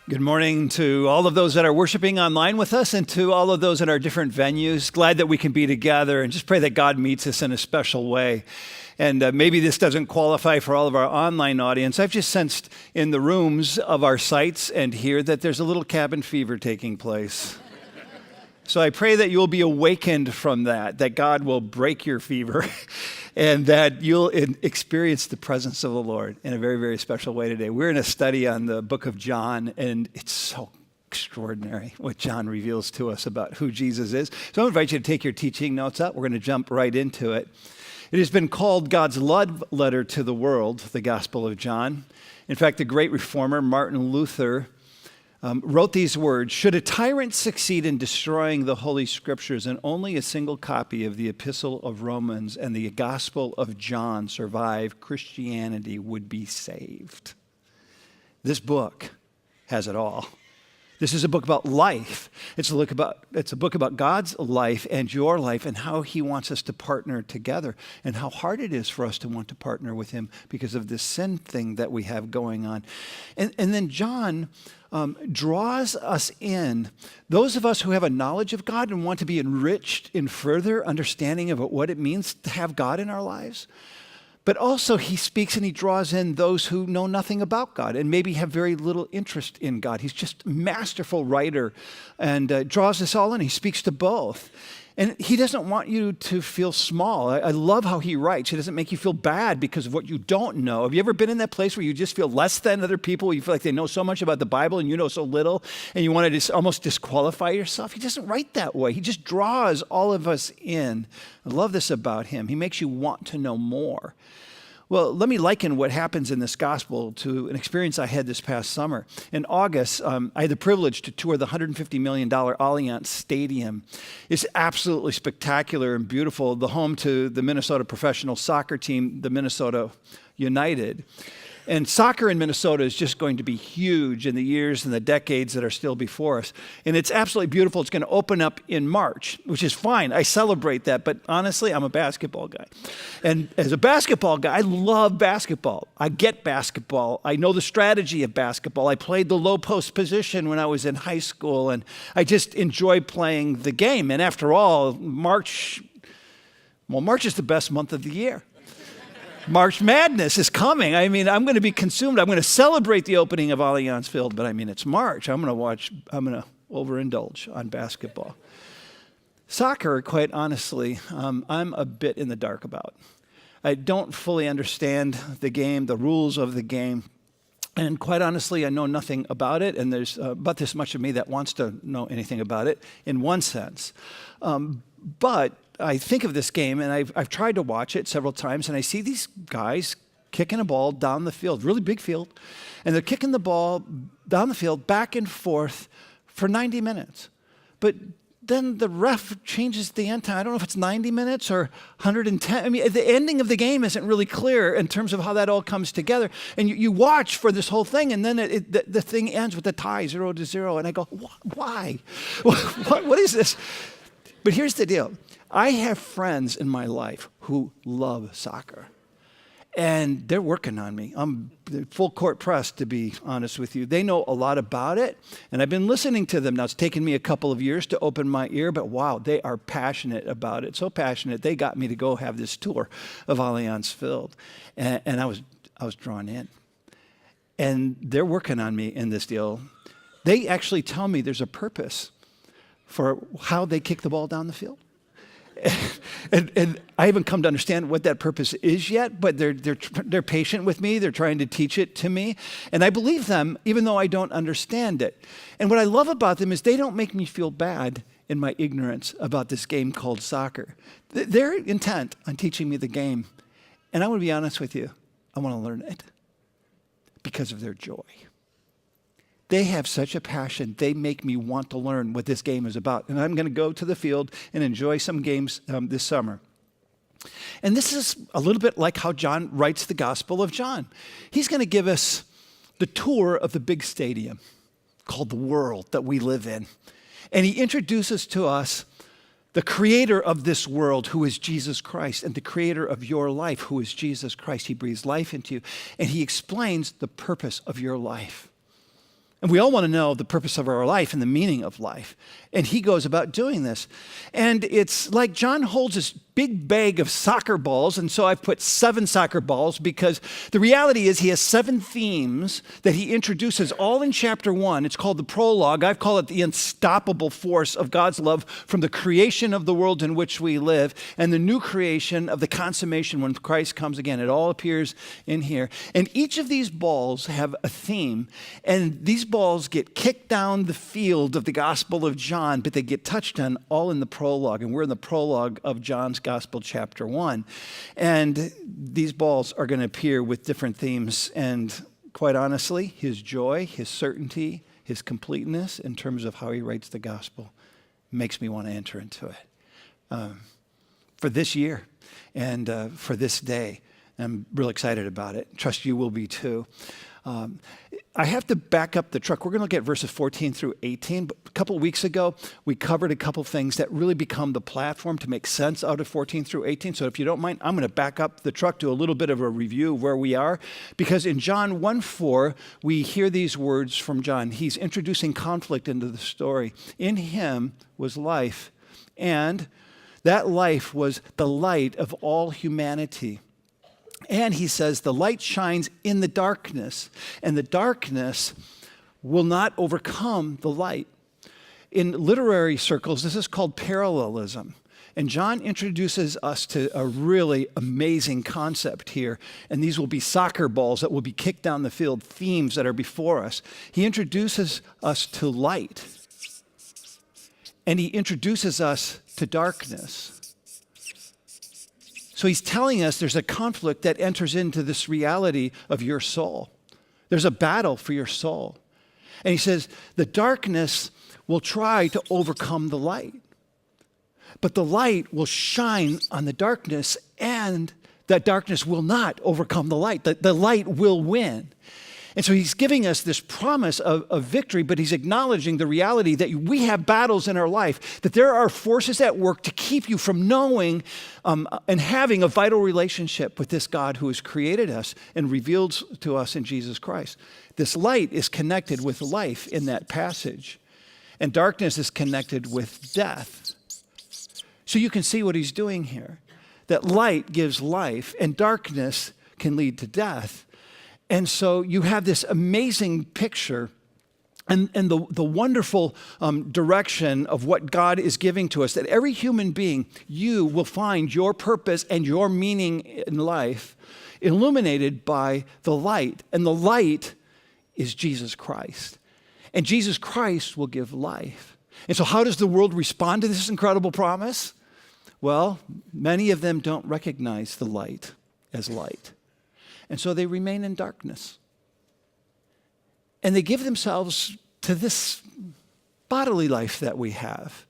Good morning to all of those that are worshiping online with us and to all of those in our different venues. Glad that we can be together and just pray that God meets us in a special way. And maybe this doesn't qualify for all of our online audience. I've just sensed in the rooms of our sites and here that there's a little cabin fever taking place. So I pray that you'll be awakened from that God will break your fever and that you'll experience the presence of the Lord in a very, very special way today. We're in a study on the book of John, and it's so extraordinary what John reveals to us about who Jesus is. So I invite you to take your teaching notes up. We're going to jump right into it. It has been called God's love letter to the world, the Gospel of John. In fact, the great reformer Martin Luther wrote these words: "Should a tyrant succeed in destroying the Holy Scriptures and only a single copy of the Epistle of Romans and the Gospel of John survive, Christianity would be saved." This book has it all. This is a book about life. It's a book about God's life and your life and how he wants us to partner together and how hard it is for us to want to partner with him because of this sin thing that we have going on. And then John draws us in, those of us who have a knowledge of God and want to be enriched in further understanding of what it means to have God in our lives. But also he speaks and he draws in those who know nothing about God and maybe have very little interest in God. He's just a masterful writer and draws us all in. He speaks to both. And he doesn't want you to feel small. I love how he writes. He doesn't make you feel bad because of what you don't know. Have you ever been in that place where you just feel less than other people? You feel like they know so much about the Bible and you know so little, and you want to almost disqualify yourself? He doesn't write that way. He just draws all of us in. I love this about him. He makes you want to know more. Well, let me liken what happens in this gospel to an experience I had this past summer. In August, I had the privilege to tour the $150 million Allianz Stadium. It's absolutely spectacular and beautiful, the home to the Minnesota professional soccer team, the Minnesota United. And soccer in Minnesota is just going to be huge in the years and the decades that are still before us. And it's absolutely beautiful. It's going to open up in March, which is fine. I celebrate that. But honestly, I'm a basketball guy. And as a basketball guy, I love basketball. I get basketball. I know the strategy of basketball. I played the low post position when I was in high school. And I just enjoy playing the game. And after all, March is the best month of the year. March Madness is coming. I mean, I'm going to be consumed. I'm going to celebrate the opening of Allianz Field, but I mean, it's March. I'm going to overindulge on basketball. Soccer, quite honestly, I'm a bit in the dark about. I don't fully understand the game, the rules of the game. And quite honestly, I know nothing about it, and there's but this much of me that wants to know anything about it in one sense. But I think of this game, and I've tried to watch it several times, and I see these guys kicking a ball down the field, really big field, and they're kicking the ball down the field back and forth for 90 minutes. But then the ref changes the end time. I don't know if it's 90 minutes or 110. I mean, the ending of the game isn't really clear in terms of how that all comes together. And you watch for this whole thing, and then the thing ends with a tie, 0-0. And I go, why? What is this? But here's the deal. I have friends in my life who love soccer, and they're working on me. I'm full court press, to be honest with you. They know a lot about it, and I've been listening to them. Now, it's taken me a couple of years to open my ear, but wow, they are passionate about it. So passionate, they got me to go have this tour of Allianz Field, and I was drawn in. And they're working on me in this deal. They actually tell me there's a purpose for how they kick the ball down the field. And I haven't come to understand what that purpose is yet, but they're patient with me. They're trying to teach it to me. And I believe them, even though I don't understand it. And what I love about them is they don't make me feel bad in my ignorance about this game called soccer. They're intent on teaching me the game. And I want to be honest with you, I want to learn it because of their joy. They have such a passion. They make me want to learn what this game is about. And I'm going to go to the field and enjoy some games this summer. And this is a little bit like how John writes the Gospel of John. He's going to give us the tour of the big stadium called the world that we live in. And he introduces to us the creator of this world, who is Jesus Christ, and the creator of your life, who is Jesus Christ. He breathes life into you, and he explains the purpose of your life. And we all want to know the purpose of our life and the meaning of life. And he goes about doing this. And it's like John holds this big bag of soccer balls. And so I've put 7 soccer balls because the reality is he has 7 themes that he introduces all in chapter 1. It's called the prologue. I call it the unstoppable force of God's love from the creation of the world in which we live and the new creation of the consummation when Christ comes again. It all appears in here. And each of these balls have a theme. And these balls get kicked down the field of the Gospel of John, but they get touched on all in the prologue. And we're in the prologue of John's Gospel, chapter 1. And these balls are going to appear with different themes. And quite honestly, his joy, his certainty, his completeness in terms of how he writes the gospel makes me want to enter into it. For this year and for this day, I'm real excited about it. Trust you will be too. I have to back up the truck. We're going to look at verses 14 through 18. But a couple of weeks ago, we covered a couple things that really become the platform to make sense out of 14 through 18. So if you don't mind, I'm going to back up the truck, do a little bit of a review of where we are. Because in John 1:4, we hear these words from John. He's introducing conflict into the story. In him was life, and that life was the light of all humanity. And he says, the light shines in the darkness, and the darkness will not overcome the light. In literary circles, this is called parallelism. And John introduces us to a really amazing concept here. And these will be soccer balls that will be kicked down the field, themes that are before us. He introduces us to light, and he introduces us to darkness. So he's telling us there's a conflict that enters into this reality of your soul. There's a battle for your soul. And he says the darkness will try to overcome the light. But the light will shine on the darkness, and that darkness will not overcome the light. The light will win. And so he's giving us this promise of victory, but he's acknowledging the reality that we have battles in our life, that there are forces at work to keep you from knowing and having a vital relationship with this God who has created us and revealed to us in Jesus Christ. This light is connected with life in that passage, and darkness is connected with death. So you can see what he's doing here, that light gives life and darkness can lead to death. And so you have this amazing picture and the wonderful direction of what God is giving to us, that every human being, you will find your purpose and your meaning in life illuminated by the light. And the light is Jesus Christ. And Jesus Christ will give life. And so how does the world respond to this incredible promise? Well, many of them don't recognize the light as light. And so they remain in darkness. And they give themselves to this bodily life that we have.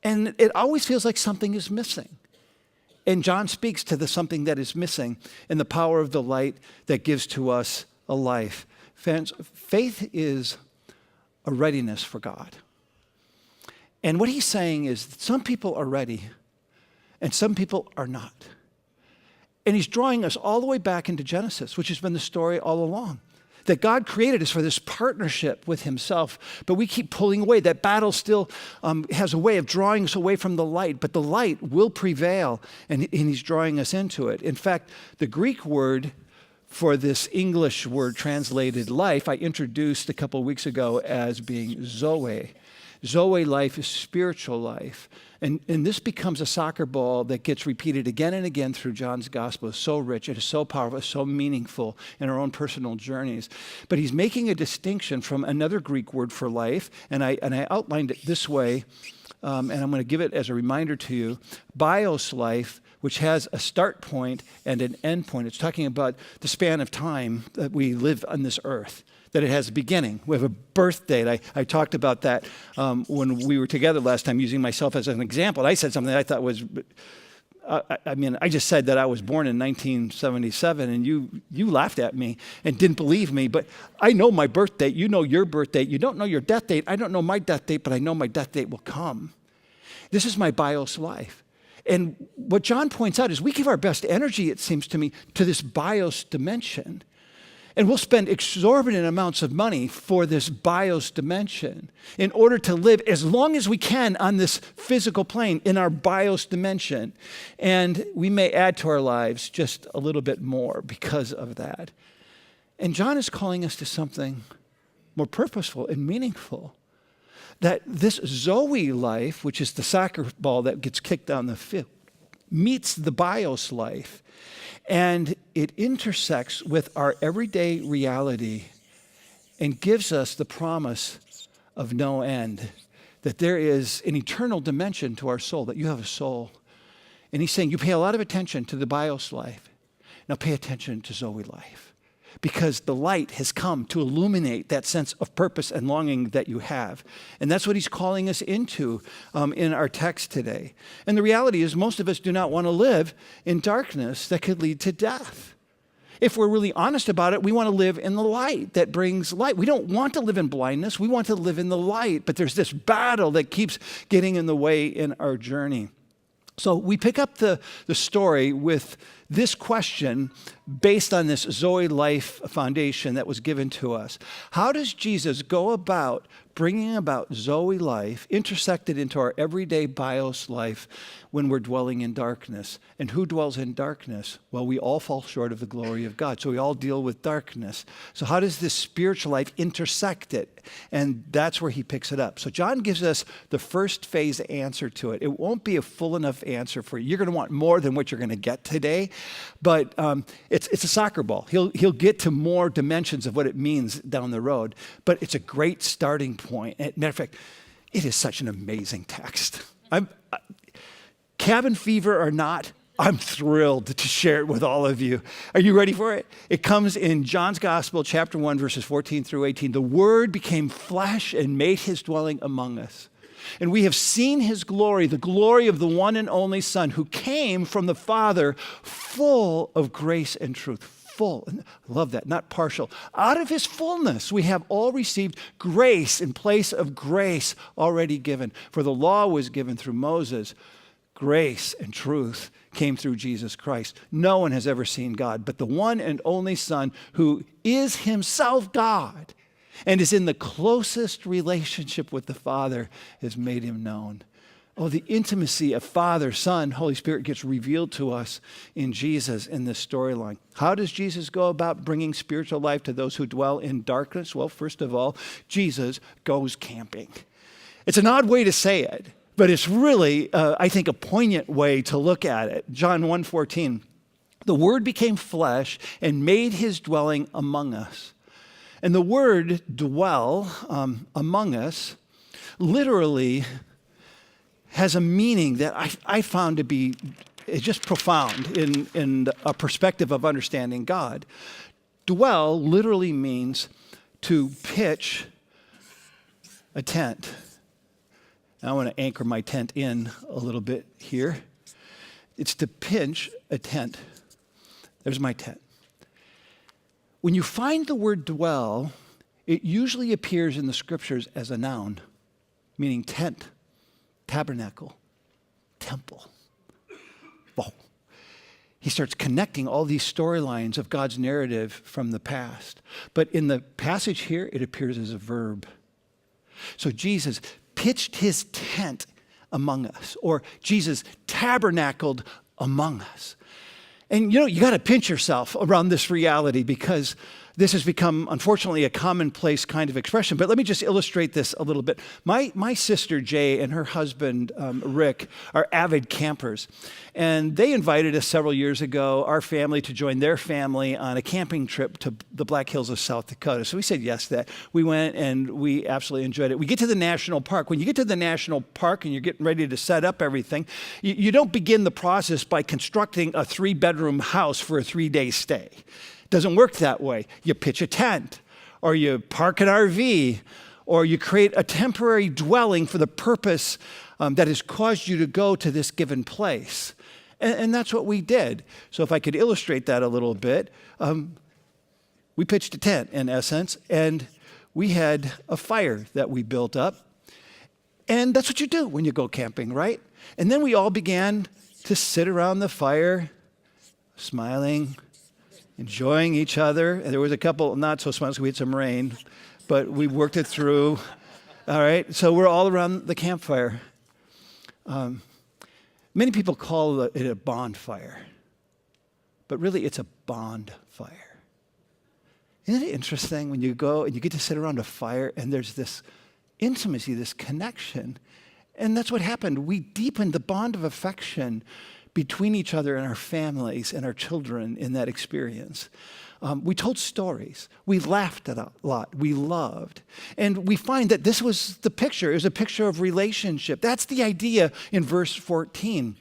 And it always feels like something is missing. And John speaks to the something that is missing in the power of the light that gives to us a life. Faith is a readiness for God. And what he's saying is that some people are ready and some people are not. And he's drawing us all the way back into Genesis, which has been the story all along. That God created us for this partnership with himself, but we keep pulling away. That battle still has a way of drawing us away from the light, but the light will prevail, and he's drawing us into it. In fact, the Greek word for this English word translated life, I introduced a couple of weeks ago as being Zoe. Zoe life is spiritual life. And this becomes a soccer ball that gets repeated again and again through John's gospel. It's so rich, it is so powerful, it's so meaningful in our own personal journeys. But he's making a distinction from another Greek word for life, and I outlined it this way, and I'm going to give it as a reminder to you. Bios life, which has a start point and an end point. It's talking about the span of time that we live on this earth. That it has a beginning. We have a birth date. I talked about that when we were together last time, using myself as an example. I said something that I thought was, I just said that I was born in 1977, and you laughed at me and didn't believe me. But I know my birth date. You know your birth date. You don't know your death date. I don't know my death date, but I know my death date will come. This is my bios life. And what John points out is we give our best energy, it seems to me, to this bios dimension. And we'll spend exorbitant amounts of money for this bios dimension in order to live as long as we can on this physical plane in our bios dimension. And we may add to our lives just a little bit more because of that. And John is calling us to something more purposeful and meaningful. That this Zoe life, which is the soccer ball that gets kicked down the field, meets the bios life. And it intersects with our everyday reality and gives us the promise of no end, that there is an eternal dimension to our soul, that you have a soul. And he's saying, you pay a lot of attention to the bios life. Now pay attention to Zoe life, because the light has come to illuminate that sense of purpose and longing that you have. And that's what he's calling us into in our text today. And the reality is most of us do not want to live in darkness that could lead to death. If we're really honest about it, we want to live in the light that brings light. We don't want to live in blindness. We want to live in the light. But there's this battle that keeps getting in the way in our journey. So we pick up the story with this question based on this Zoe life foundation that was given to us. How does Jesus go about bringing about Zoe life intersected into our everyday bios life when we're dwelling in darkness? And who dwells in darkness? Well, we all fall short of the glory of God. So we all deal with darkness. So how does this spiritual life intersect it? And that's where he picks it up. So John gives us the first phase answer to it. It won't be a full enough answer for you. You're going to want more than what you're going to get today. But it's a soccer ball. He'll get to more dimensions of what it means down the road. But it's a great starting point. Matter of fact, it is such an amazing text. Cabin fever or not, I'm thrilled to share it with all of you. Are you ready for it? It comes in John's Gospel, chapter 1, verses 14 through 18. The Word became flesh and made his dwelling among us. And we have seen his glory, the glory of the one and only Son who came from the Father, full of grace and truth. Full. I love that, not partial. Out of his fullness, we have all received grace in place of grace already given. For the law was given through Moses. Grace and truth came through Jesus Christ. No one has ever seen God, but the one and only Son who is himself God and is in the closest relationship with the Father has made him known. Oh, the intimacy of Father, Son, Holy Spirit gets revealed to us in Jesus in this storyline. How does Jesus go about bringing spiritual life to those who dwell in darkness? Well, first of all, Jesus goes camping. It's an odd way to say it, but it's really, I think, a poignant way to look at it. John 1:14, the Word became flesh and made his dwelling among us. And the word dwell among us literally has a meaning that I found to be just profound in a perspective of understanding God. Dwell literally means to pitch a tent. I want to anchor my tent in a little bit here. It's to pitch a tent. There's my tent. When you find the word dwell, it usually appears in the scriptures as a noun, meaning tent, tabernacle, temple. Whoa. He starts connecting all these storylines of God's narrative from the past. But in the passage here, it appears as a verb. So Jesus pitched his tent among us, or Jesus tabernacled among us. And you got to pinch yourself around this reality because this has become, unfortunately, a commonplace kind of expression. But let me just illustrate this a little bit. My sister, Jay, and her husband, Rick, are avid campers. And they invited us several years ago, our family, to join their family on a camping trip to the Black Hills of South Dakota. So we said yes to that. We went and we absolutely enjoyed it. We get to the national park. When you get to the national park and you're getting ready to set up everything, you don't begin the process by constructing a 3-bedroom house for a 3-day stay. Doesn't work that way. You pitch a tent, or you park an RV, or you create a temporary dwelling for the purpose that has caused you to go to this given place. And that's what we did. So if I could illustrate that a little bit, we pitched a tent in essence, and we had a fire that we built up. And that's what you do when you go camping, right? And then we all began to sit around the fire, smiling, enjoying each other. And there was a couple not so smiles, we had some rain, but we worked it through. All right, so we're all around the campfire. Many people call it a bonfire, but really it's a bond fire. Isn't it interesting when you go and you get to sit around a fire and there's this intimacy, this connection? And that's what happened. We deepened the bond of affection between each other and our families and our children in that experience. We told stories. We laughed a lot. We loved. And we find that this was the picture. It was a picture of relationship. That's the idea in verse 14.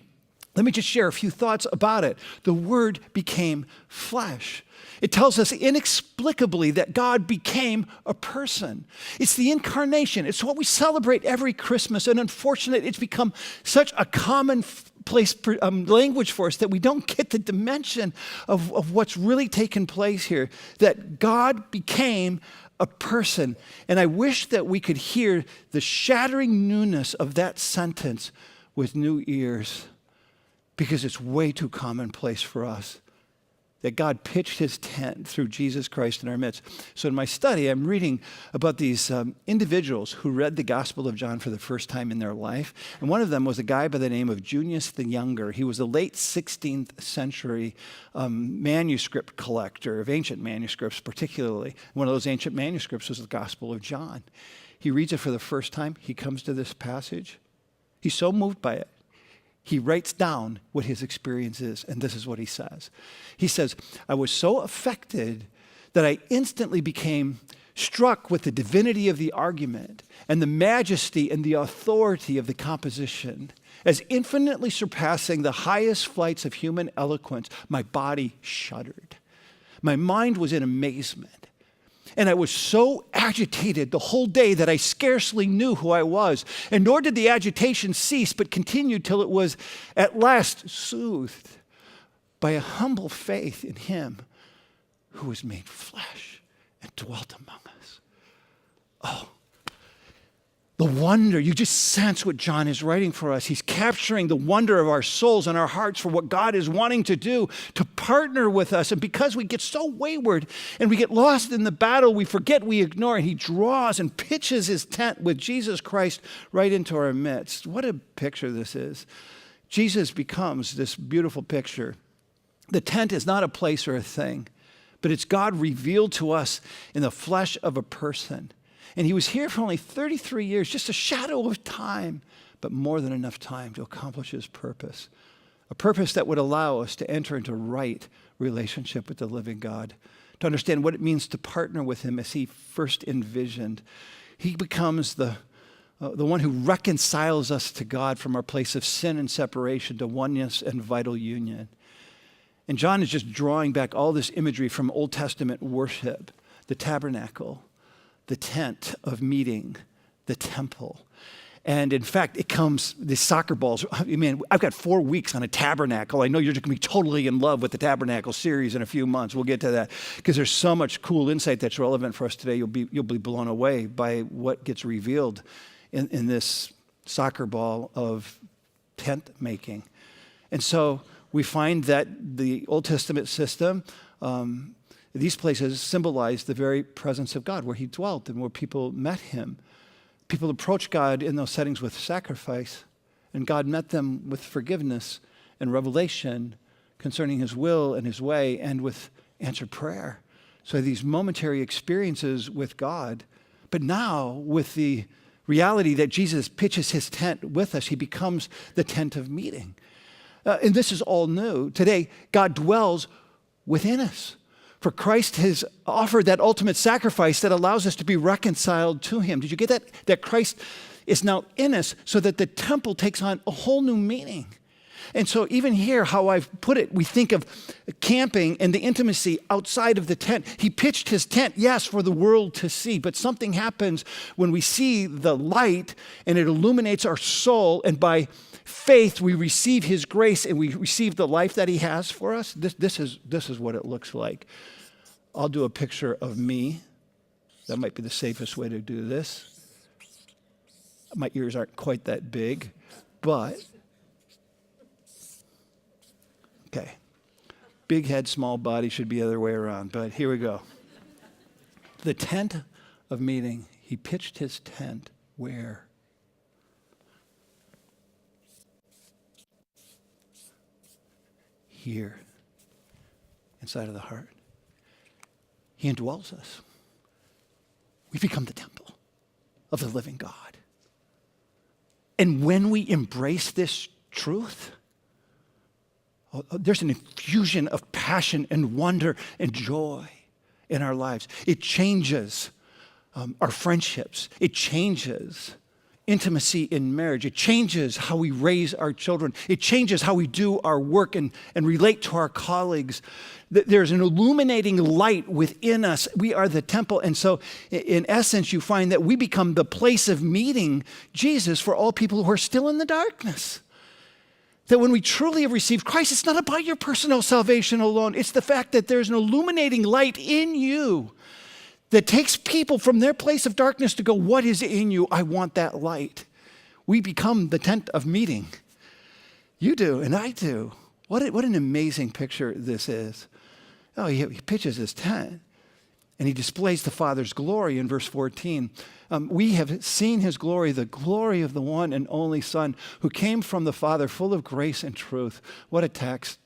Let me just share a few thoughts about it. The Word became flesh. It tells us inexplicably that God became a person. It's the incarnation. It's what we celebrate every Christmas. And unfortunately, it's become such a commonplace language for us that we don't get the dimension of what's really taken place here, that God became a person. And I wish that we could hear the shattering newness of that sentence with new ears, because it's way too commonplace for us. That God pitched his tent through Jesus Christ in our midst. So in my study, I'm reading about these individuals who read the Gospel of John for the first time in their life. And one of them was a guy by the name of Junius the Younger. He was a late 16th century manuscript collector of ancient manuscripts, particularly. One of those ancient manuscripts was the Gospel of John. He reads it for the first time. He comes to this passage. He's so moved by it. He writes down what his experience is, and this is what he says. He says, I was so affected that I instantly became struck with the divinity of the argument and the majesty and the authority of the composition. As infinitely surpassing the highest flights of human eloquence, my body shuddered. My mind was in amazement. And I was so agitated the whole day that I scarcely knew who I was. And nor did the agitation cease, but continued till it was at last soothed by a humble faith in him who was made flesh and dwelt among us. Oh, the wonder, you just sense what John is writing for us. He's capturing the wonder of our souls and our hearts for what God is wanting to do, to partner with us. And because we get so wayward and we get lost in the battle, we forget, we ignore, and he draws and pitches his tent with Jesus Christ right into our midst. What a picture this is. Jesus becomes this beautiful picture. The tent is not a place or a thing, but it's God revealed to us in the flesh of a person. And he was here for only 33 years, just a shadow of time, but more than enough time to accomplish his purpose. A purpose that would allow us to enter into right relationship with the living God, to understand what it means to partner with him as he first envisioned. He becomes the one who reconciles us to God from our place of sin and separation to oneness and vital union. And John is just drawing back all this imagery from Old Testament worship, the tabernacle, the tent of meeting, the temple. And in fact, it comes, the soccer balls. I mean, I've got 4 weeks on a tabernacle. I know you're just going to be totally in love with the tabernacle series in a few months. We'll get to that because there's so much cool insight that's relevant for us today. You'll be blown away by what gets revealed in this soccer ball of tent making. And so we find that the Old Testament system, these places symbolize the very presence of God, where he dwelt and where people met him. People approached God in those settings with sacrifice, and God met them with forgiveness and revelation concerning his will and his way, and with answered prayer. So these momentary experiences with God, but now with the reality that Jesus pitches his tent with us, he becomes the tent of meeting. And this is all new. Today, God dwells within us. For Christ has offered that ultimate sacrifice that allows us to be reconciled to him. Did you get that? That Christ is now in us so that the temple takes on a whole new meaning. And so even here, how I've put it, we think of camping and the intimacy outside of the tent. He pitched his tent, yes, for the world to see, but something happens when we see the light and it illuminates our soul, and by faith we receive his grace and we receive the life that he has for us. This is what it looks like. I'll do a picture of me. That might be the safest way to do this. My ears aren't quite that big, but okay. Big head, small body should be the other way around, but here we go. The tent of meeting, he pitched his tent where? Here, inside of the heart. He indwells us. We become the temple of the living God. And when we embrace this truth, there's an infusion of passion and wonder and joy in our lives. It changes our friendships. It changes intimacy in marriage. It changes how we raise our children. It changes how we do our work and relate to our colleagues. There's an illuminating light within us. We are the temple. And so in essence, you find that we become the place of meeting Jesus for all people who are still in the darkness. That when we truly have received Christ, it's not about your personal salvation alone. It's the fact that there's an illuminating light in you that takes people from their place of darkness to go, what is in you? I want that light. We become the tent of meeting. You do, and I do. What an amazing picture this is. Oh, he pitches his tent, and he displays the Father's glory in verse 14. We have seen his glory, the glory of the one and only Son who came from the Father, full of grace and truth. What a text.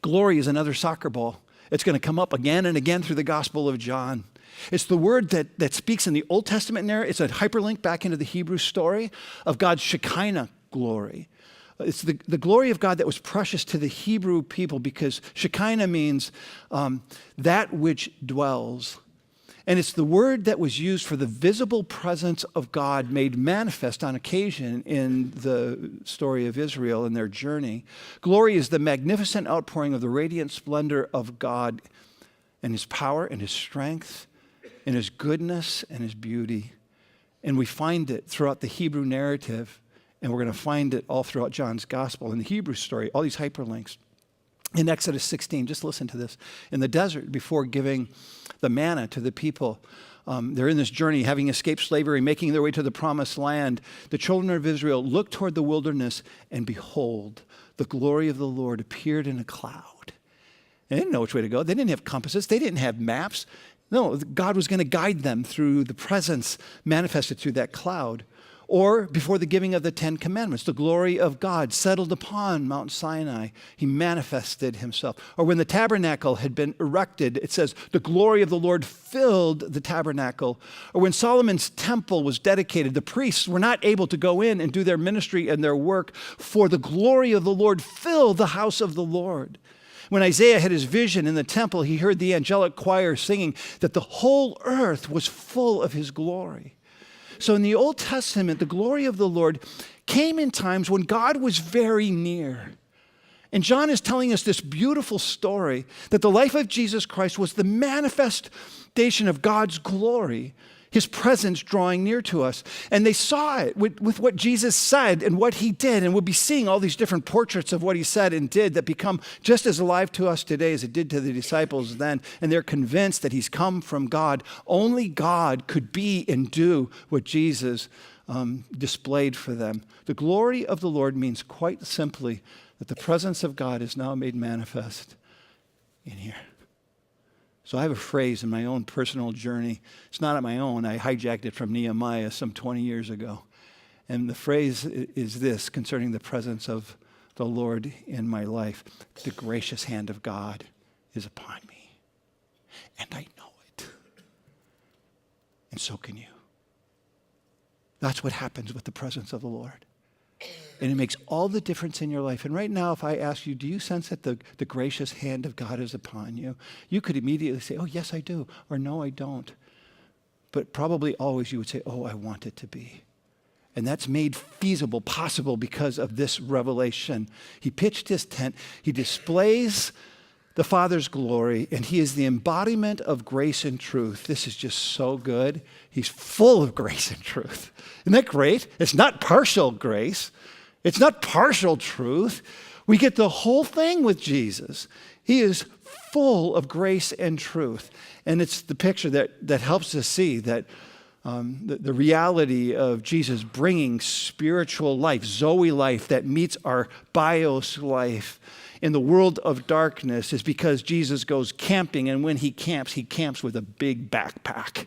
Glory is another soccer ball. It's going to come up again and again through the Gospel of John. It's the word that speaks in the Old Testament there. It's a hyperlink back into the Hebrew story of God's Shekinah glory. It's the glory of God that was precious to the Hebrew people because Shekinah means that which dwells. And it's the word that was used for the visible presence of God made manifest on occasion in the story of Israel and their journey. Glory is the magnificent outpouring of the radiant splendor of God and his power and his strength and his goodness and his beauty. And we find it throughout the Hebrew narrative, and we're going to find it all throughout John's gospel in the Hebrew story, all these hyperlinks. In Exodus 16, just listen to this. In the desert, before giving the manna to the people, they're in this journey, having escaped slavery, making their way to the promised land. The children of Israel looked toward the wilderness, and behold, the glory of the Lord appeared in a cloud. They didn't know which way to go. They didn't have compasses. They didn't have maps. No, God was going to guide them through the presence manifested through that cloud. Or before the giving of the Ten Commandments, the glory of God settled upon Mount Sinai. He manifested himself. Or when the tabernacle had been erected, it says, the glory of the Lord filled the tabernacle. Or when Solomon's temple was dedicated, the priests were not able to go in and do their ministry and their work, for the glory of the Lord filled the house of the Lord. When Isaiah had his vision in the temple, he heard the angelic choir singing that the whole earth was full of his glory. So in the Old Testament, the glory of the Lord came in times when God was very near. And John is telling us this beautiful story that the life of Jesus Christ was the manifestation of God's glory, his presence drawing near to us. And they saw it with what Jesus said and what he did. And we'll be seeing all these different portraits of what he said and did that become just as alive to us today as it did to the disciples then. And they're convinced that he's come from God. Only God could be and do what Jesus displayed for them. The glory of the Lord means quite simply that the presence of God is now made manifest in here. So I have a phrase in my own personal journey. It's not my own. I hijacked it from Nehemiah some 20 years ago. And the phrase is this concerning the presence of the Lord in my life. The gracious hand of God is upon me. And I know it. And so can you. That's what happens with the presence of the Lord. And it makes all the difference in your life. And right now, if I ask you, do you sense that the gracious hand of God is upon you? You could immediately say, oh, yes, I do. Or no, I don't. But probably always you would say, oh, I want it to be. And that's made feasible, possible because of this revelation. He pitched his tent. He displays the Father's glory, and he is the embodiment of grace and truth. This is just so good. He's full of grace and truth. Isn't that great? It's not partial grace. It's not partial truth. We get the whole thing with Jesus. He is full of grace and truth. And it's the picture that helps us see that the reality of Jesus bringing spiritual life, Zoe life, that meets our bios life in the world of darkness is because Jesus goes camping, and when he camps with a big backpack.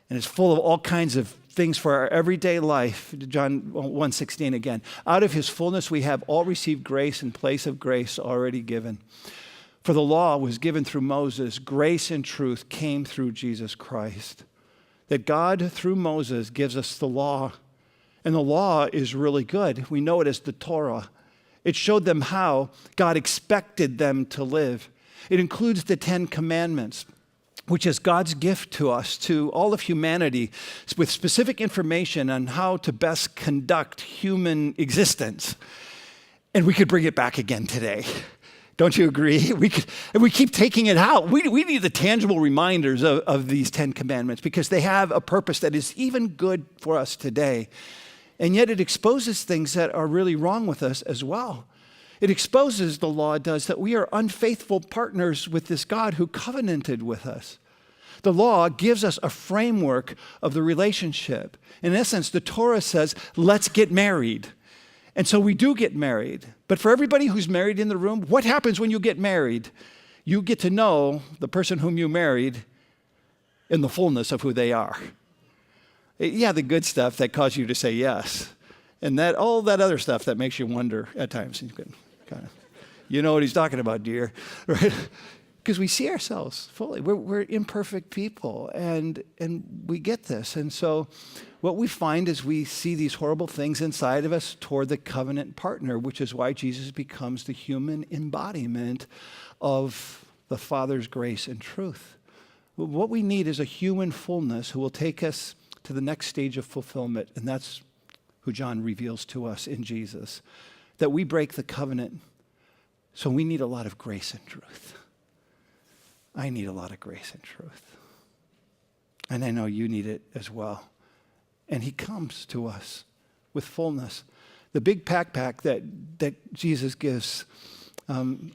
And it's full of all kinds of things for our everyday life. John 1:16 again. Out of his fullness we have all received grace in place of grace already given. For the law was given through Moses. Grace and truth came through Jesus Christ. That God, through Moses, gives us the law. And the law is really good. We know it as the Torah. It showed them how God expected them to live. It includes the 10 Commandments, which is God's gift to us, to all of humanity, with specific information on how to best conduct human existence. And we could bring it back again today. Don't you agree? We keep taking it out. We need the tangible reminders of these 10 Commandments because they have a purpose that is even good for us today. And yet it exposes things that are really wrong with us as well. It exposes, the law does, that we are unfaithful partners with this God who covenanted with us. The law gives us a framework of the relationship. In essence, the Torah says, let's get married. And so we do get married. But for everybody who's married in the room, what happens when you get married? You get to know the person whom you married in the fullness of who they are. Yeah, the good stuff that caused you to say yes. And that all that other stuff that makes you wonder at times. You know what he's talking about, dear, right? Because we see ourselves fully. We're imperfect people, and we get this. And so what we find is we see these horrible things inside of us toward the covenant partner, which is why Jesus becomes the human embodiment of the Father's grace and truth. What we need is a human fullness who will take us to the next stage of fulfillment, and that's who John reveals to us in Jesus, that we break the covenant. So we need a lot of grace and truth. I need a lot of grace and truth. And I know you need it as well. And he comes to us with fullness. The big backpack that Jesus gives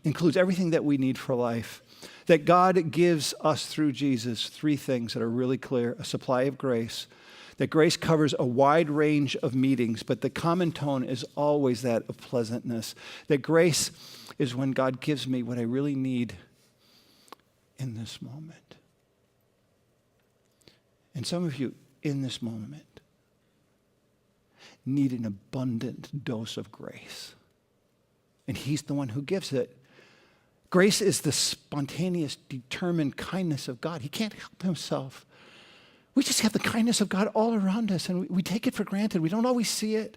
includes everything that we need for life. That God gives us through Jesus 3 things that are really clear. A supply of grace. That grace covers a wide range of meetings, but the common tone is always that of pleasantness. That grace is when God gives me what I really need in this moment. And some of you in this moment need an abundant dose of grace. And he's the one who gives it. Grace is the spontaneous, determined kindness of God. He can't help himself. We just have the kindness of God all around us, and we take it for granted. We don't always see it,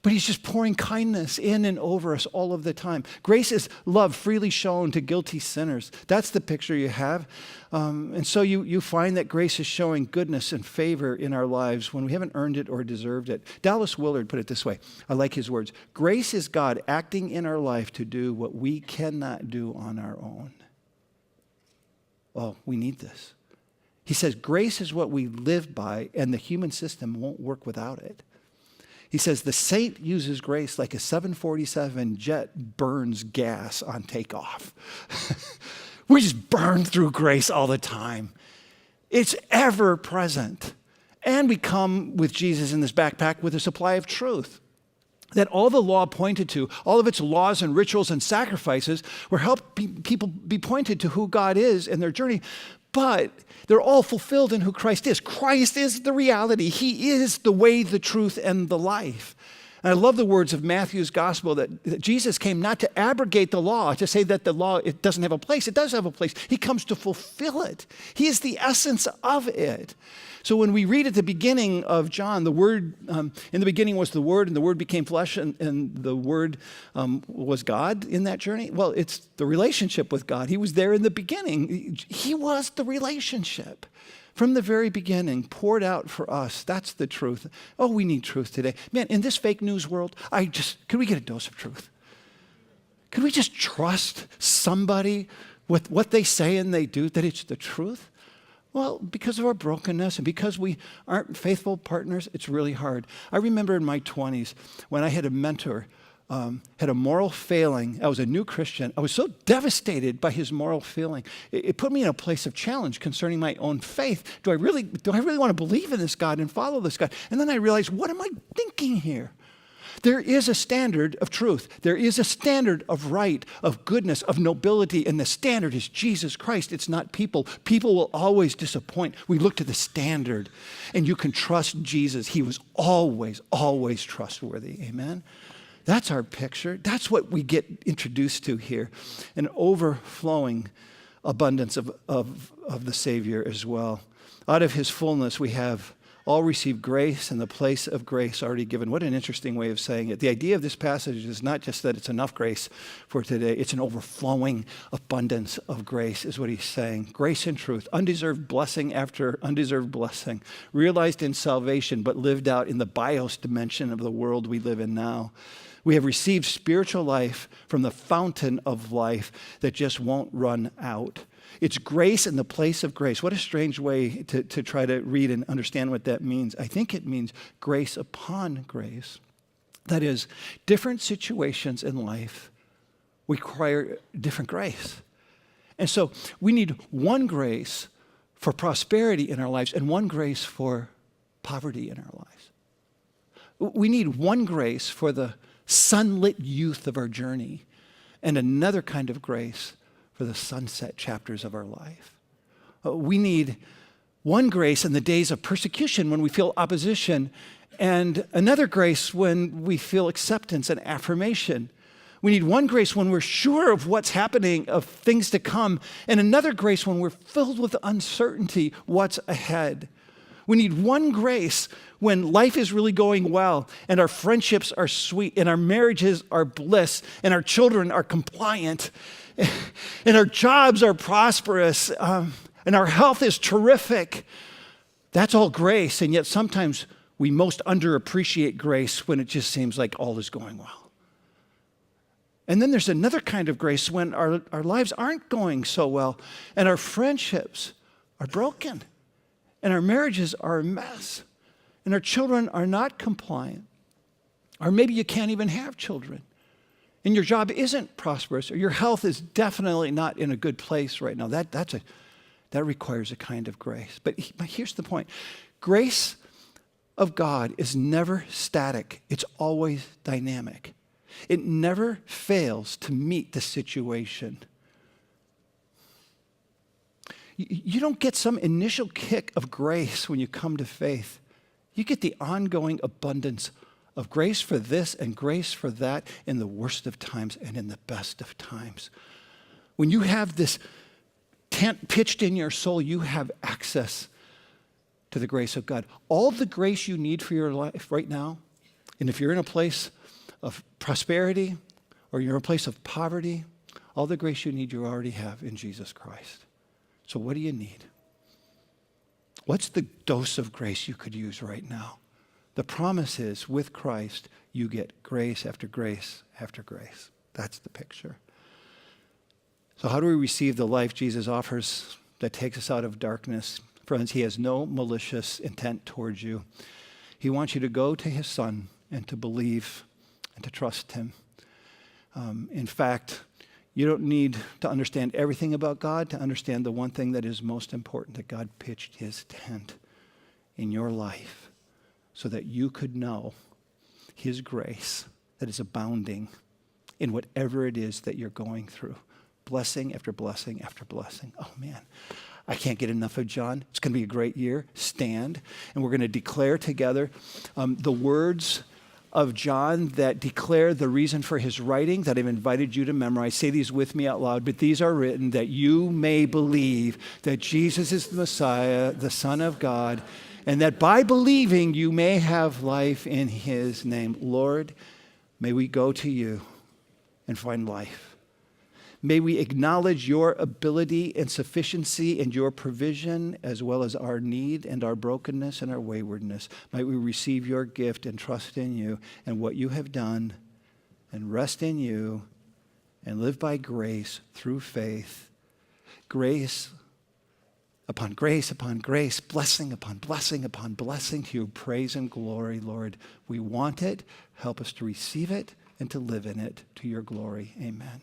but he's just pouring kindness in and over us all of the time. Grace is love freely shown to guilty sinners. That's the picture you have. And so you find that grace is showing goodness and favor in our lives when we haven't earned it or deserved it. Dallas Willard put it this way. I like his words. Grace is God acting in our life to do what we cannot do on our own. Well, we need this. He says grace is what we live by, and the human system won't work without it. He says the saint uses grace like a 747 jet burns gas on takeoff. We just burn through grace all the time. It's ever present. And we come with Jesus in this backpack with a supply of truth. That all the law pointed to, all of its laws and rituals and sacrifices were help people be pointed to who God is in their journey. But they're all fulfilled in who Christ is. Christ is the reality. He is the way, the truth, and the life. And I love the words of Matthew's gospel that Jesus came not to abrogate the law, to say that the law, it doesn't have a place. It does have a place. He comes to fulfill it. He is the essence of it. So when we read at the beginning of John, the Word, in the beginning was the Word, and the Word became flesh, and the Word was God in that journey. Well, it's the relationship with God. He was there in the beginning. He was the relationship from the very beginning, poured out for us. That's the truth. Oh, we need truth today. Man, in this fake news world, could we get a dose of truth? Could we just trust somebody with what they say and they do, that it's the truth? Well, because of our brokenness and because we aren't faithful partners, it's really hard. I remember in my 20s when I had a mentor, had a moral failing. I was a new Christian. I was so devastated by his moral failing. It put me in a place of challenge concerning my own faith. Do I really want to believe in this God and follow this God? And then I realized, what am I thinking here? There is a standard of truth. There is a standard of right, of goodness, of nobility, and the standard is Jesus Christ. It's not people. People will always disappoint. We look to the standard, and you can trust Jesus. He was always, always trustworthy. Amen? That's our picture. That's what we get introduced to here, an overflowing abundance of the Savior as well. Out of his fullness, we have all received grace in the place of grace already given. What an interesting way of saying it. The idea of this passage is not just that it's enough grace for today, it's an overflowing abundance of grace is what he's saying. Grace and truth, undeserved blessing after undeserved blessing, realized in salvation but lived out in the bios dimension of the world we live in now. We have received spiritual life from the fountain of life that just won't run out. It's grace in the place of grace. What a strange way to try to read and understand what that means. I think it means grace upon grace. That is, different situations in life require different grace. And so we need one grace for prosperity in our lives and one grace for poverty in our lives. We need one grace for the sunlit youth of our journey and another kind of grace for the sunset chapters of our life. We need one grace in the days of persecution when we feel opposition, and another grace when we feel acceptance and affirmation. We need one grace when we're sure of what's happening, of things to come, and another grace when we're filled with uncertainty, what's ahead. We need one grace when life is really going well and our friendships are sweet and our marriages are bliss and our children are compliant and our jobs are prosperous and our health is terrific. That's all grace, and yet sometimes we most underappreciate grace when it just seems like all is going well. And then there's another kind of grace when our lives aren't going so well and our friendships are broken and our marriages are a mess and our children are not compliant. Or maybe you can't even have children and your job isn't prosperous or your health is definitely not in a good place right now. That requires a kind of grace. But here's the point. Grace of God is never static. It's always dynamic. It never fails to meet the situation. You don't get some initial kick of grace when you come to faith. You get the ongoing abundance of grace for this and grace for that in the worst of times and in the best of times. When you have this tent pitched in your soul, you have access to the grace of God. All the grace you need for your life right now, and if you're in a place of prosperity or you're in a place of poverty, all the grace you need you already have in Jesus Christ. So what do you need? What's the dose of grace you could use right now? The promise is with Christ, you get grace after grace after grace. That's the picture. So how do we receive the life Jesus offers that takes us out of darkness? Friends, he has no malicious intent towards you. He wants you to go to his Son and to believe and to trust him. In fact, you don't need to understand everything about God to understand the one thing that is most important, that God pitched his tent in your life so that you could know his grace that is abounding in whatever it is that you're going through. Blessing after blessing after blessing. Oh man, I can't get enough of John. It's going to be a great year. Stand, and we're going to declare together the words of John that declare the reason for his writing that I've invited you to memorize. Say these with me out loud. But these are written that you may believe that Jesus is the Messiah, the Son of God, and that by believing you may have life in his name. Lord, may we go to you and find life. May we acknowledge your ability and sufficiency and your provision, as well as our need and our brokenness and our waywardness. Might we receive your gift and trust in you and what you have done and rest in you and live by grace through faith. Grace upon grace upon grace, blessing upon blessing upon blessing to you. Praise and glory, Lord. We want it. Help us to receive it and to live in it to your glory. Amen.